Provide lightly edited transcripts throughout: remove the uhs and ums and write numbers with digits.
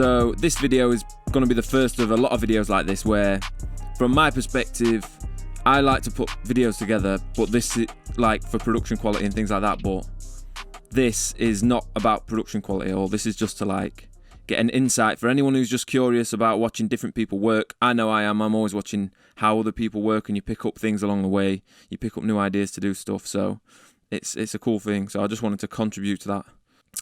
So this video is going to be the first of a lot of videos like this where, from my perspective, I like to put videos together, but this is like for production quality and things like that, but this is not about production quality at all. This is just to like get an insight for anyone who's just curious about watching different people work. I know I am. I'm always watching how other people work, and you pick up things along the way. You pick up new ideas to do stuff, so it's a cool thing. So I just wanted to contribute to that.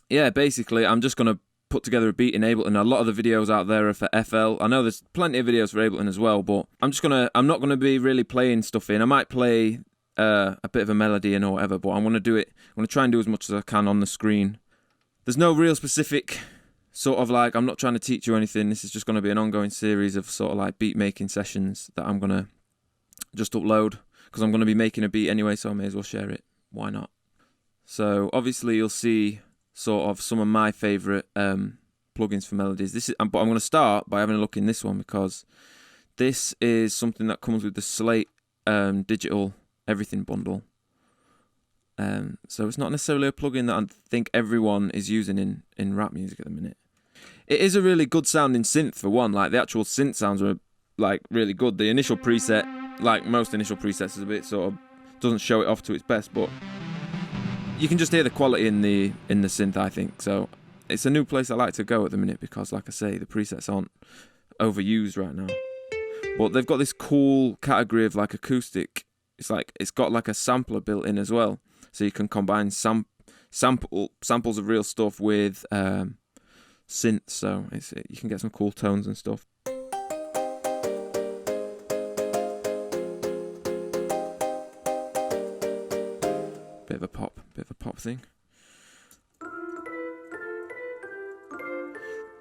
Yeah, basically, I'm just going to put together a beat in Ableton. A lot of the videos out there are for FL. I know there's plenty of videos for Ableton as well, but I'm not gonna be really playing stuff in. I might play a bit of a melody in or whatever, but I'm gonna try and do as much as I can on the screen. There's no real specific sort of like, I'm not trying to teach you anything. This is just gonna be an ongoing series of sort of like beat making sessions that I'm gonna just upload, because I'm gonna be making a beat anyway, so I may as well share it. Why not? So obviously you'll see sort of some of my favourite plugins for Melodies. But I'm going to start by having a look in this one, because this is something that comes with the Slate digital everything bundle. So it's not necessarily a plugin that I think everyone is using in rap music at the minute. It is a really good sounding synth for one. Like the actual synth sounds are like really good. The initial preset, like most initial presets, is a bit sort of doesn't show it off to its best, but you can just hear the quality in the synth, I think. So it's a new place I like to go at the minute, because, like I say, the presets aren't overused right now. But they've got this cool category of like acoustic. It's got like a sampler built in as well, so you can combine samples of real stuff with synths. So you can get some cool tones and stuff. Bit of a pop thing.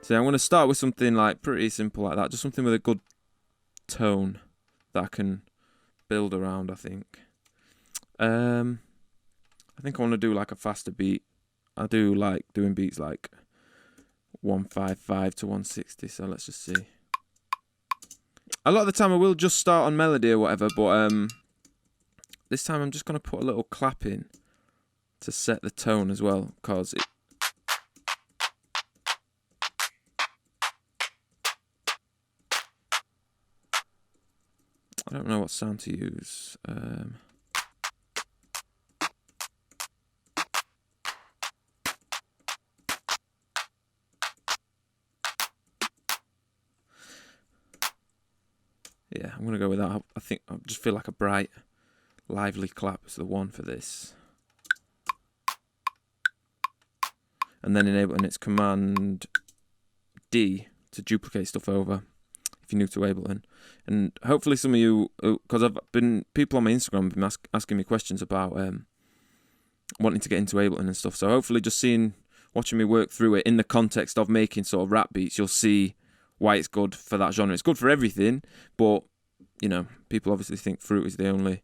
So I'm going to start with something like pretty simple like that, just something with a good tone that I can build around, I think. I think I want to do like a faster beat. I do like doing beats like 155 to 160, so let's just see. A lot of the time I will just start on melody or whatever, but this time I'm just going to put a little clap in to set the tone as well, because I don't know what sound to use. Yeah, I'm going to go with that. I think I just feel like a bright, lively clap is the one for this. And then in Ableton, it's Command D to duplicate stuff over, if you're new to Ableton. And hopefully some of you, because people on my Instagram have been asking me questions about wanting to get into Ableton and stuff. So hopefully just watching me work through it in the context of making sort of rap beats, you'll see why it's good for that genre. It's good for everything, but you know, people obviously think Fruit is the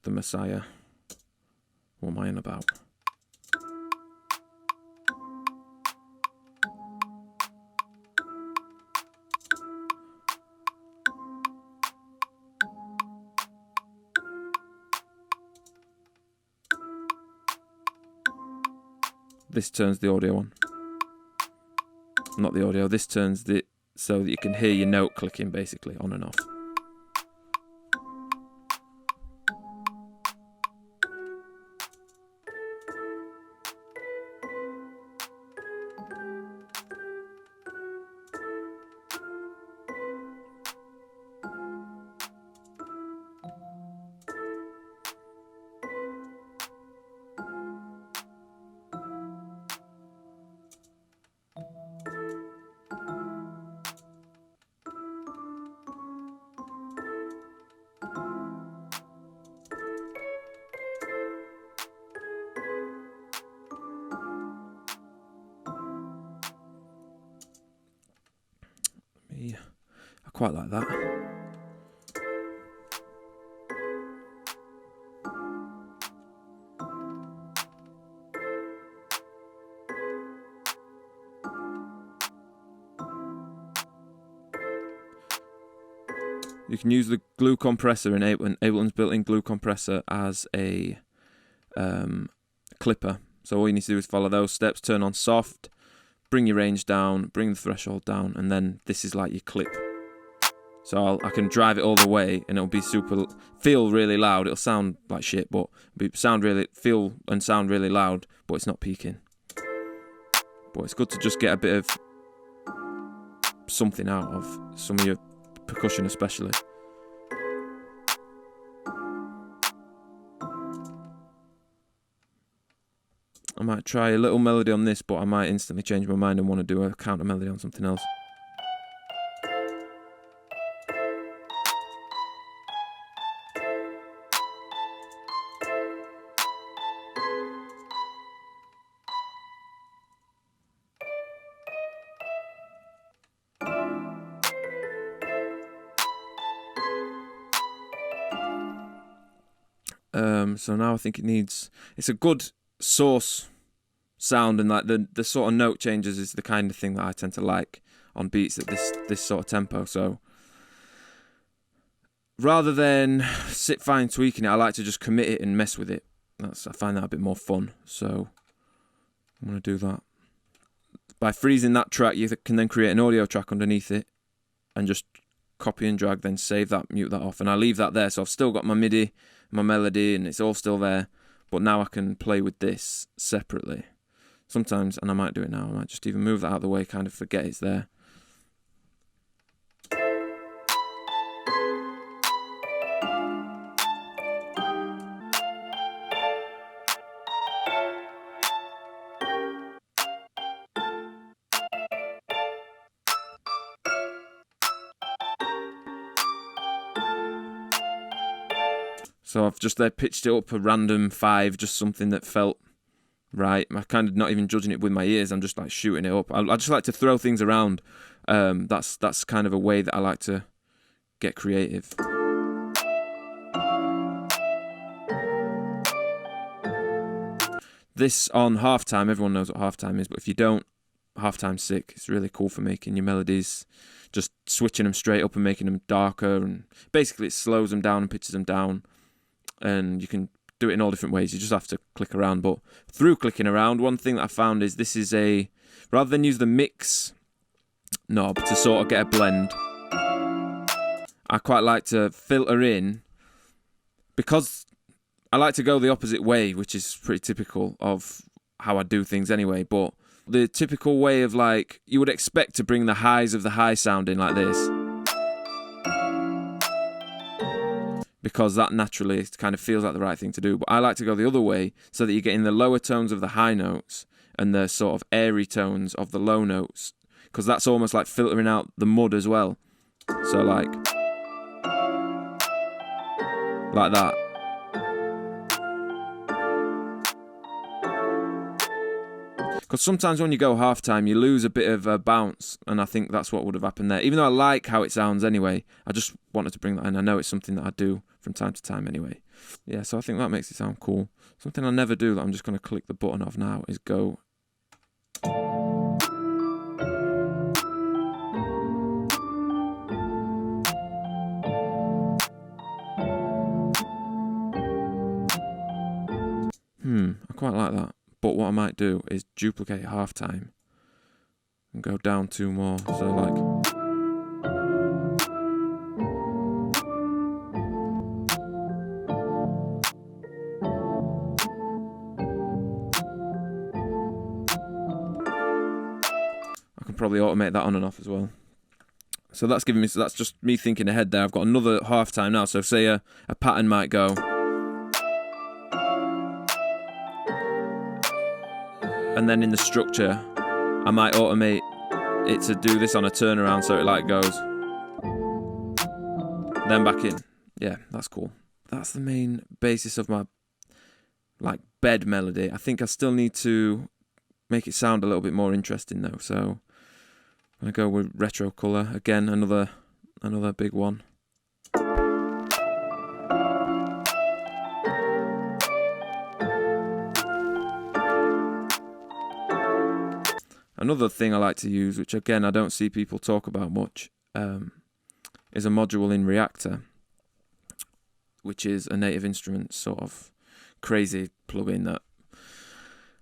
messiah. What am I on about? This turns the audio on. Not the audio, this turns the so that you can hear your note clicking basically on and off. I quite like that. You can use the glue compressor in Ableton. Ableton's built-in glue compressor as a clipper. So all you need to do is follow those steps, turn on soft, bring your range down, bring the threshold down, and then this is like your clip. So I can drive it all the way, and it'll be feel really loud. It'll sound like shit, but feel and sound really loud, but it's not peaking. But it's good to just get a bit of something out of some of your percussion, especially. I might try a little melody on this, but I might instantly change my mind and want to do a counter melody on something else. So now I think it's a good source sound, and like the sort of note changes is the kind of thing that I tend to like on beats at this sort of tempo. So rather than sit fine tweaking it, I like to just commit it and mess with it. I find that a bit more fun. So I'm gonna do that. By freezing that track, you can then create an audio track underneath it and just copy and drag, then save that, mute that off, and I leave that there. So I've still got my MIDI, my melody, and it's all still there, but now I can play with this separately sometimes, and I might do it now. I might just even move that out of the way, kind of forget it's there. So I've just pitched it up a random 5, just something that felt right. I'm kind of not even judging it with my ears. I'm just like shooting it up. I just like to throw things around. That's kind of a way that I like to get creative. This on halftime, everyone knows what halftime is, but if you don't, halftime's sick. It's really cool for making your melodies, just switching them straight up and making them darker, and basically it slows them down and pitches them down. And you can do it in all different ways. You just have to click around. But through clicking around, one thing that I found is this is rather than use the mix knob to sort of get a blend, I quite like to filter in, because I like to go the opposite way, which is pretty typical of how I do things anyway. But the typical way of, like, you would expect to bring the highs of the high sound in like this, because that naturally kind of feels like the right thing to do. But I like to go the other way, so that you're getting the lower tones of the high notes and the sort of airy tones of the low notes, because that's almost like filtering out the mud as well. So like that. Because sometimes when you go halftime, you lose a bit of a bounce, and I think that's what would have happened there. Even though I like how it sounds anyway, I just wanted to bring that in. I know it's something that I do from time to time anyway. Yeah, so I think that makes it sound cool. Something I never do that I'm just going to click the button of now is go. I quite like that. But what I might do is duplicate halftime and go down 2 more. So like, I can probably automate that on and off as well. So that's giving me, so that's just me thinking ahead there. I've got another halftime now. So say a pattern might go. And then in the structure, I might automate it to do this on a turnaround, so it like goes, then back in. Yeah, that's cool. That's the main basis of my like bed melody. I think I still need to make it sound a little bit more interesting though. So I'm gonna go with retro color again. Another big one. Another thing I like to use, which again I don't see people talk about much, is a module in Reactor, which is a Native Instruments sort of crazy plugin that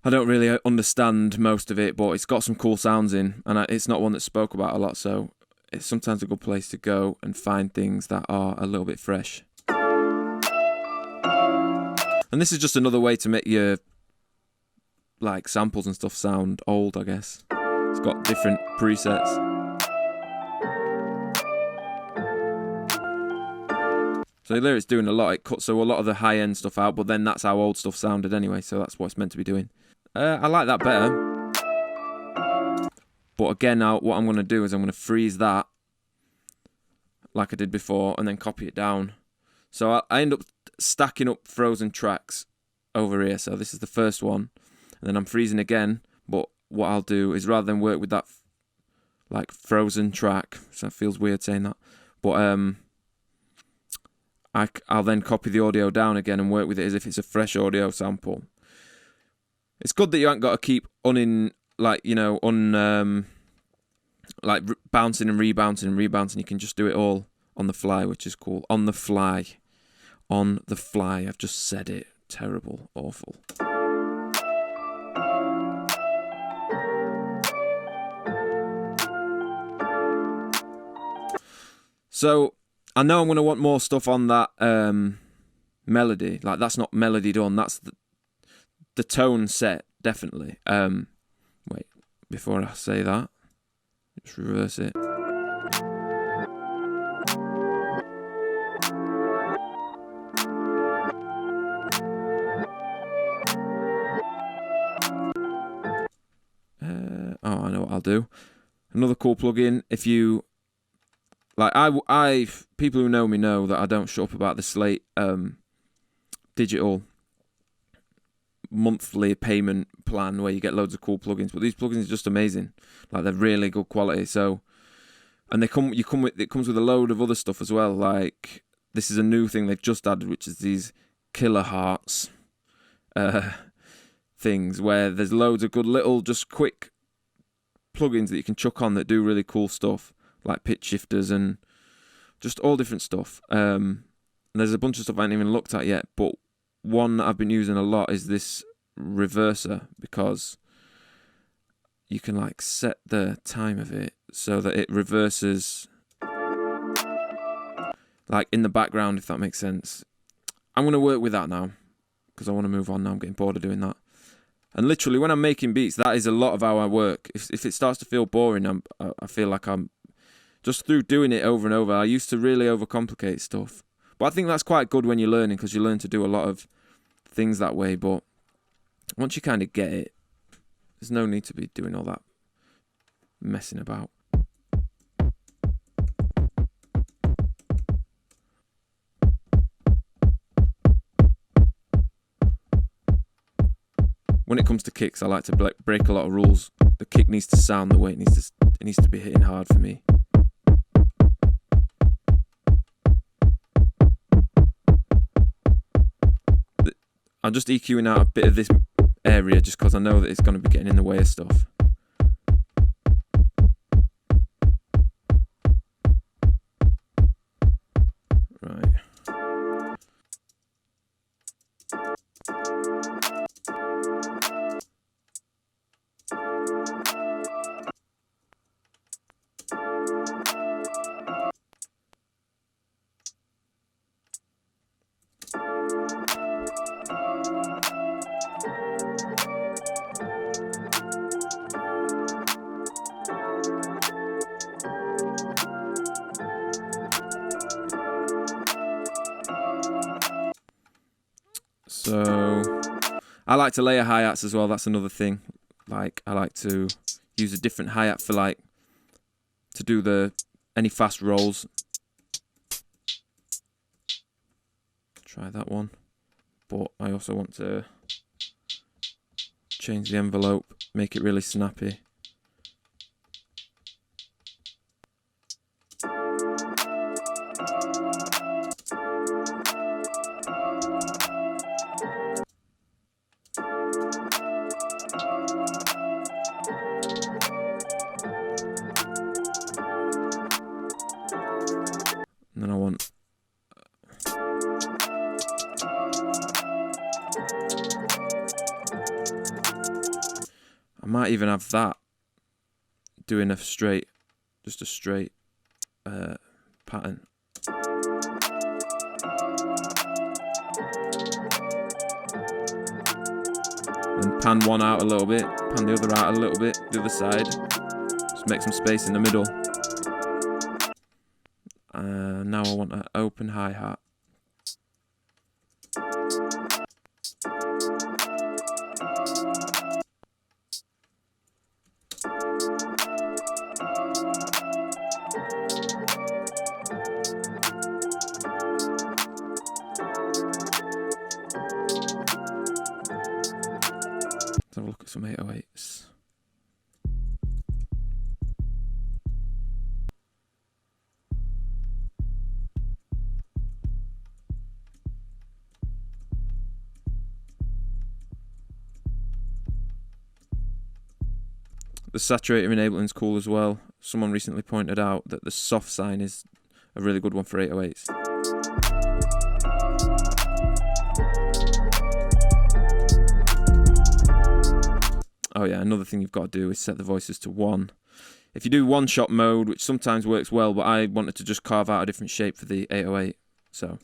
I don't really understand most of it, but it's got some cool sounds in, and it's not one that's spoke about a lot, so it's sometimes a good place to go and find things that are a little bit fresh. And this is just another way to make your like samples and stuff sound old, I guess. It's got different presets. So there it's doing a lot. It cuts so a lot of the high-end stuff out, but then that's how old stuff sounded anyway, so that's what it's meant to be doing. I like that better. But again, now what I'm going to do is I'm going to freeze that like I did before and then copy it down. So I end up stacking up frozen tracks over here. So this is the first one. And then I'm freezing again. But what I'll do is rather than work with that like frozen track, so it feels weird saying that, but I'll then copy the audio down again and work with it as if it's a fresh audio sample. It's good that you ain't got to keep bouncing and rebouncing. You can just do it all on the fly, which is cool. On the fly. I've just said it. Terrible. Awful. So I know I'm going to want more stuff on that melody. Like, that's not melody done. That's the tone set, definitely. Wait, before I say that, just reverse it. I know what I'll do. Another cool plugin, if you like, people who know me know that I don't shut up about the Slate digital monthly payment plan where you get loads of cool plugins, but these plugins are just amazing. Like, they're really good quality. So, and it comes with a load of other stuff as well. Like, this is a new thing they've just added, which is these kilohertz things where there's loads of good little, just quick plugins that you can chuck on that do really cool stuff, like pitch shifters and just all different stuff. And there's a bunch of stuff I haven't even looked at yet, but one that I've been using a lot is this reverser, because you can like set the time of it so that it reverses like in the background, if that makes sense. I'm going to work with that now because I want to move on now. I'm getting bored of doing that. And literally, when I'm making beats, that is a lot of how I work. If it starts to feel boring, I feel like I'm just through doing it over and over. I used to really overcomplicate stuff, but I think that's quite good when you're learning, because you learn to do a lot of things that way. But once you kind of get it, there's no need to be doing all that messing about. When it comes to kicks, I like to break a lot of rules. The kick needs to sound the way it needs to be hitting hard for me. I'm just EQing out a bit of this area just because I know that it's going to be getting in the way of stuff. Right. So I like to layer hi-hats as well. That's another thing. Like, I like to use a different hi-hat for like to do any fast rolls. Try that one. But I also want to change the envelope, make it really snappy. And then I want might even have that doing a straight, just a straight pattern. And pan one out a little bit, pan the other out a little bit, the other side. Just make some space in the middle. Now I want an open hi-hat. Let's have a look at some 808s. The saturator enabling is cool as well. Someone recently pointed out that the soft sign is a really good one for 808s. Oh yeah, another thing you've got to do is set the voices to 1. If you do one-shot mode, which sometimes works well, but I wanted to just carve out a different shape for the 808, so.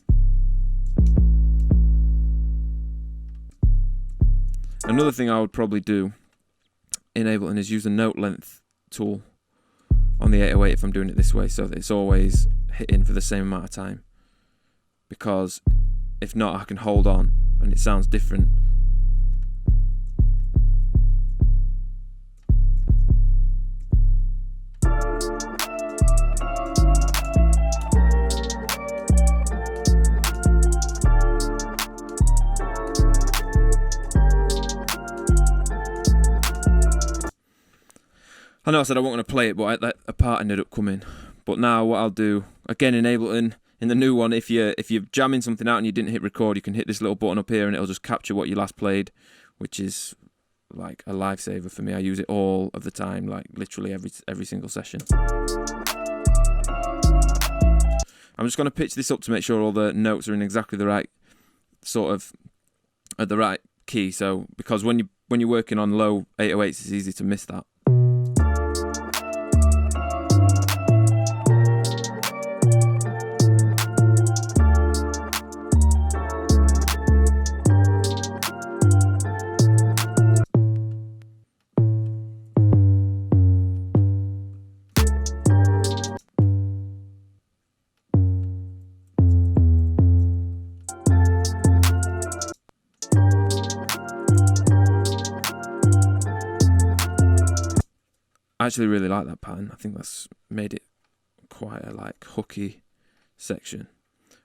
Another thing I would probably do in Ableton is use the note length tool on the 808 if I'm doing it this way, so that it's always hitting for the same amount of time. Because if not, I can hold on and it sounds different. I know I said I wasn't going to play it, but a part ended up coming. But now what I'll do, again in Ableton, in the new one, if you're jamming something out and you didn't hit record, you can hit this little button up here and it'll just capture what you last played, which is like a lifesaver for me. I use it all of the time, like literally every single session. I'm just going to pitch this up to make sure all the notes are in exactly the right sort of, at the right key. So, because when you're working on low 808s, it's easy to miss that. I actually really like that pattern. I think that's made it quite a like hooky section.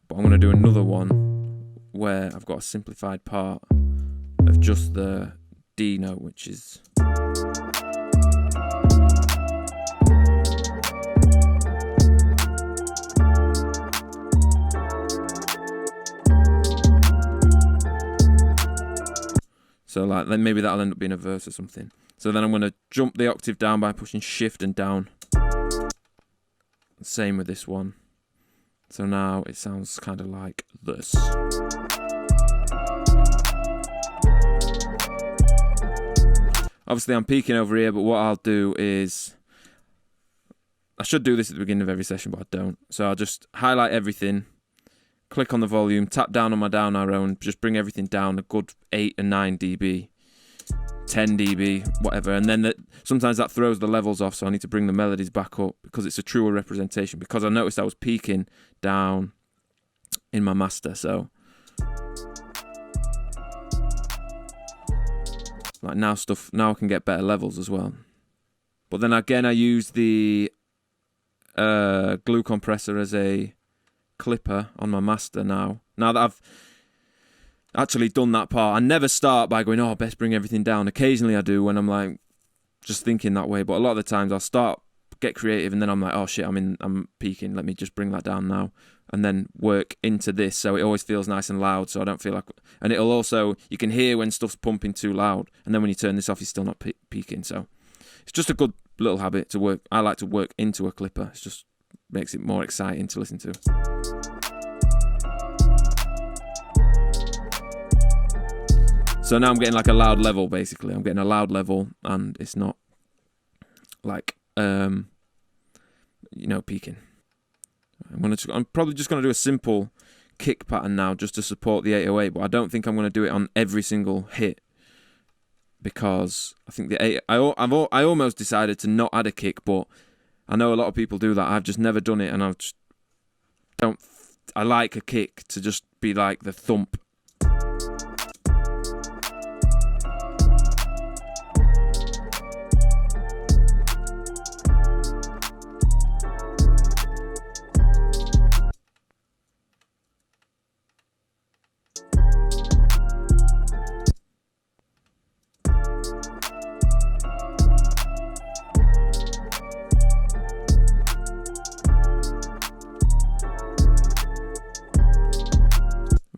But I'm going to do another one where I've got a simplified part of just the D note, which is so like then maybe that'll end up being a verse or something. So then I'm going to jump the octave down by pushing shift and down. Same with this one. So now it sounds kind of like this. Obviously I'm peaking over here, but what I'll do is, I should do this at the beginning of every session, but I don't. So I'll just highlight everything, click on the volume, tap down on my down arrow and just bring everything down a good 8 and 9 dB. 10 dB, whatever, and then sometimes that throws the levels off, so I need to bring the melodies back up because it's a truer representation, because I noticed I was peaking down in my master, so like now I can get better levels as well. But then again I use the glue compressor as a clipper on my master now that I've actually done that part. I never start by going, oh, best bring everything down. Occasionally I do when I'm like just thinking that way, but a lot of the times I'll start, get creative, and then I'm like, oh shit, I'm peaking, let me just bring that down now, and then work into this so it always feels nice and loud, so I don't feel like, and it'll also, you can hear when stuff's pumping too loud, and then when you turn this off you're still not peaking. So it's just a good little habit to work. I like to work into a clipper. It just makes it more exciting to listen to. So now I'm getting like a loud level, basically. I'm getting a loud level, and it's not like, you know, peaking. I'm probably just going to do a simple kick pattern now just to support the 808, but I don't think I'm going to do it on every single hit, because I think I almost decided to not add a kick, but I know a lot of people do that. I've just never done it, and I like a kick to just be like the thump.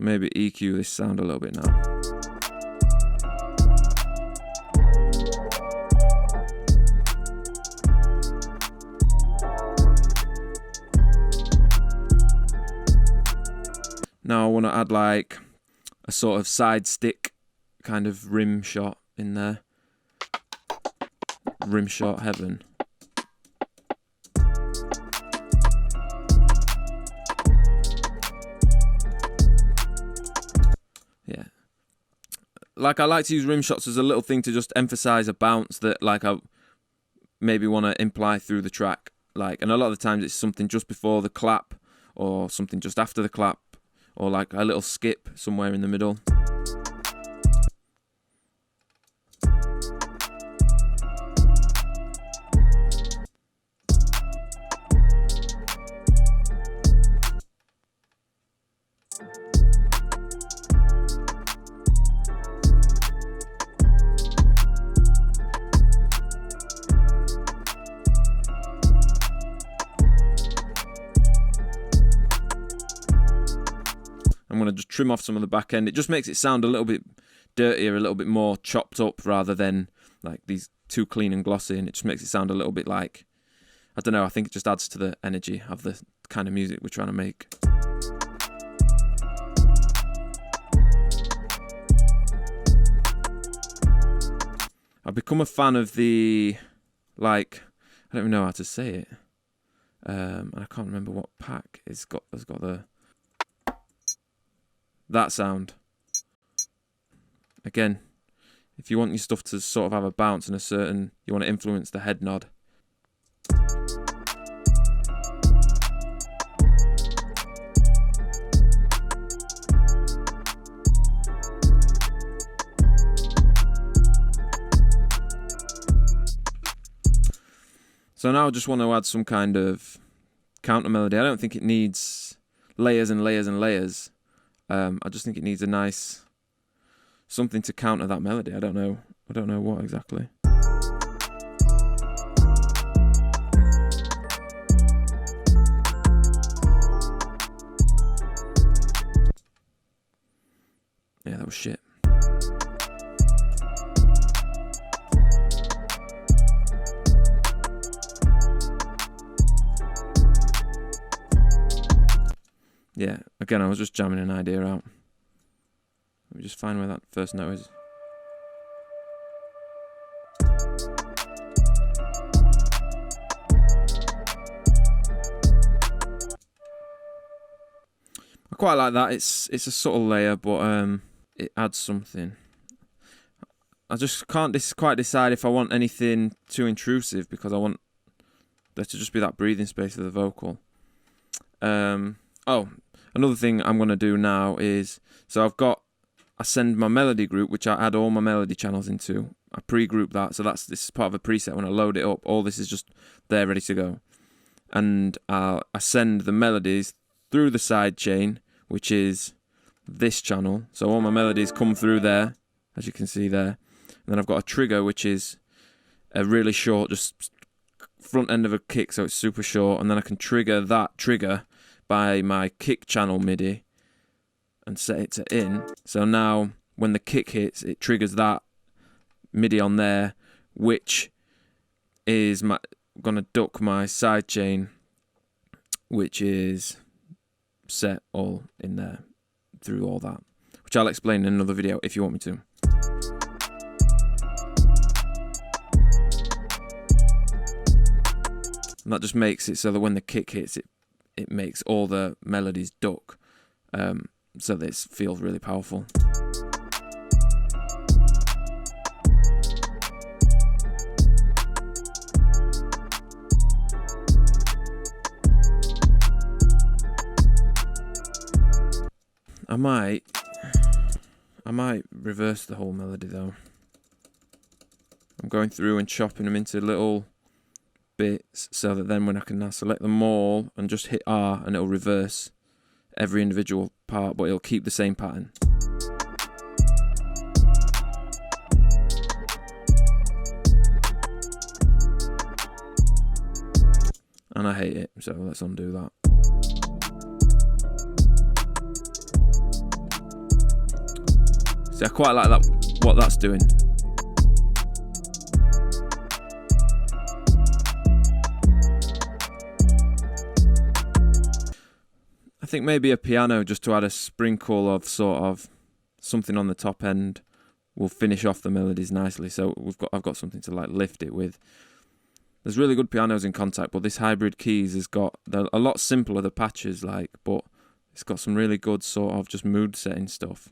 Maybe EQ this sound a little bit now. Now I want to add like a sort of side stick kind of rim shot in there. Rim shot heaven. Yeah. Like, I like to use rim shots as a little thing to just emphasize a bounce that like I maybe want to imply through the track. Like, and a lot of the times it's something just before the clap, or something just after the clap, or like a little skip somewhere in the middle. I'm going to just trim off some of the back end. It just makes it sound a little bit dirtier, a little bit more chopped up, rather than like these too clean and glossy. And it just makes it sound a little bit like, I don't know, I think it just adds to the energy of the kind of music we're trying to make. I've become a fan of the, like, I don't even know how to say it. And I can't remember what pack has got that sound. Again, if you want your stuff to sort of have a bounce and you want to influence the head nod. So now I just want to add some kind of counter melody. I don't think it needs layers and layers and layers. I just think it needs a nice something to counter that melody. I don't know what exactly. Yeah, that was shit. Yeah, again, I was just jamming an idea out. Let me just find where that first note is. I quite like that. It's a subtle layer, but it adds something. I just can't quite decide if I want anything too intrusive, because I want there to just be that breathing space of the vocal. Oh, another thing I'm going to do now is, so I send my melody group, which I add all my melody channels into. I pre-group that, so this is part of a preset. When I load it up, all this is just there ready to go. And I send the melodies through the side chain, which is this channel. So all my melodies come through there, as you can see there. And then I've got a trigger, which is a really short, just front end of a kick, so it's super short. And then I can trigger that trigger by my kick channel MIDI and set it to in. So now when the kick hits, it triggers that MIDI on there, which is gonna duck my side chain, which is set all in there through all that, which I'll explain in another video if you want me to. And that just makes it so that when the kick hits, it makes all the melodies duck, so this feels really powerful. I might reverse the whole melody though. I'm going through and chopping them into little bits so that then when I can now select them all and just hit R and it'll reverse every individual part, but it'll keep the same pattern. And I hate it, so let's undo that. See, I quite like that, what that's doing. I think maybe a piano just to add a sprinkle of sort of something on the top end will finish off the melodies nicely. So I've got something to like lift it with. There's really good pianos in Contact, but this Hybrid Keys has got, they're a lot simpler, the patches, like, but it's got some really good sort of just mood setting stuff.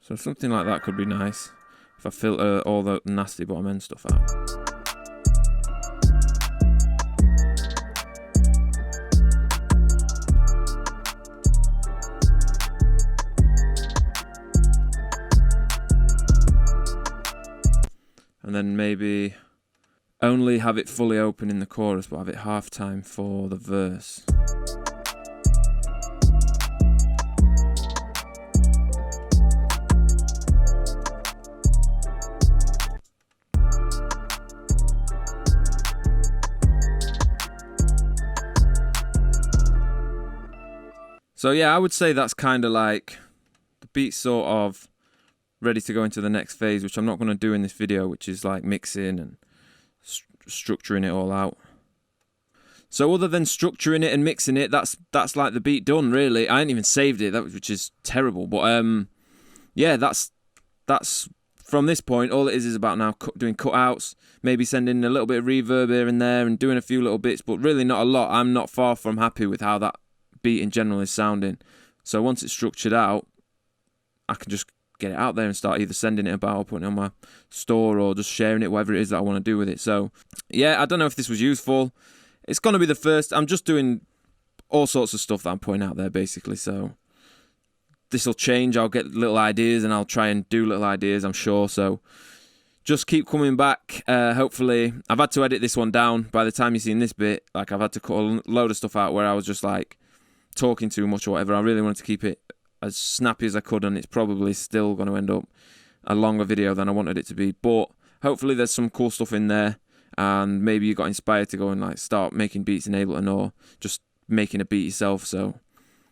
So something like that could be nice if I filter all the nasty bottom end stuff out. And then maybe only have it fully open in the chorus, but have it half time for the verse. So yeah, I would say that's kind of like the beat's sort of ready to go into the next phase, which I'm not going to do in this video, which is like mixing and structuring it all out. So other than structuring it and mixing it, that's like the beat done, really. I ain't even saved it, which is terrible. But yeah, that's from this point, all it is about now doing cutouts, maybe sending a little bit of reverb here and there and doing a few little bits, but really not a lot. I'm not far from happy with how that beat in general is sounding. So once it's structured out, I can just get it out there and start either sending it about or putting it on my store or just sharing it, whatever it is that I want to do with it. So yeah, I don't know if this was useful. It's going to be the first. I'm just doing all sorts of stuff that I'm putting out there basically. So this will change. I'll get little ideas and I'll try and do little ideas, I'm sure. So just keep coming back. Hopefully, I've had to edit this one down. By the time you've seen this bit, like I've had to cut a load of stuff out where I was just like talking too much or whatever. I really wanted to keep it as snappy as I could, and it's probably still going to end up a longer video than I wanted it to be. But hopefully there's some cool stuff in there, and maybe you got inspired to go and like start making beats in Ableton or just making a beat yourself. So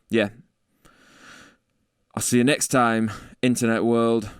yeah, I'll see you next time, internet world.